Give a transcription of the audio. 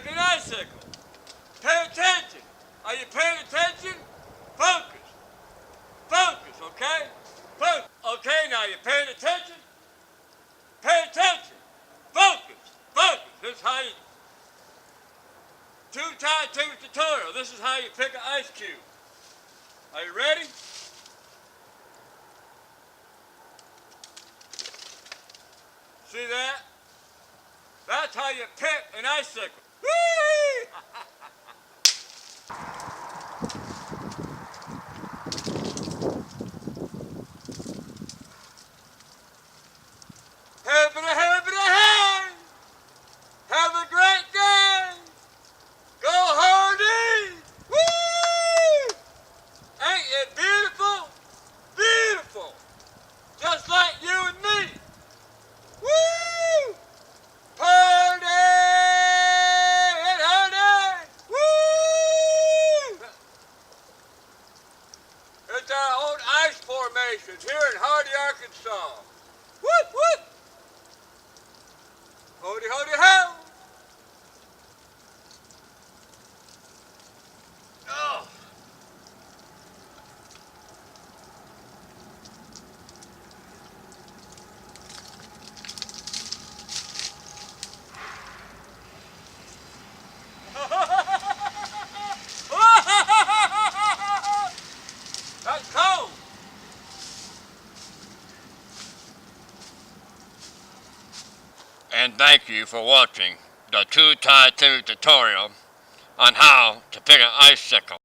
pick an icicle. Pay attention. Are you paying attention? Focus. Focus, okay? Focus. Okay, now you're paying attention? Pay attention. Focus. Focus. This is how you... Two-time Timmy tutorial. This is how you pick an ice cube. Are you ready? See that? That's how you pick an icicle. Whee! Hey! Have a great day! Go Hardy! Woo! Ain't it beautiful? Beautiful! Just like you and me! Woo! Party! Honey! Woo! It's our old ice formations here in Hardy, Arkansas. Whoop, whoop! Hody, hody, ho! Oh! That's cold! And thank you for watching the two-time Timmy tutorial on how to pick an icicle.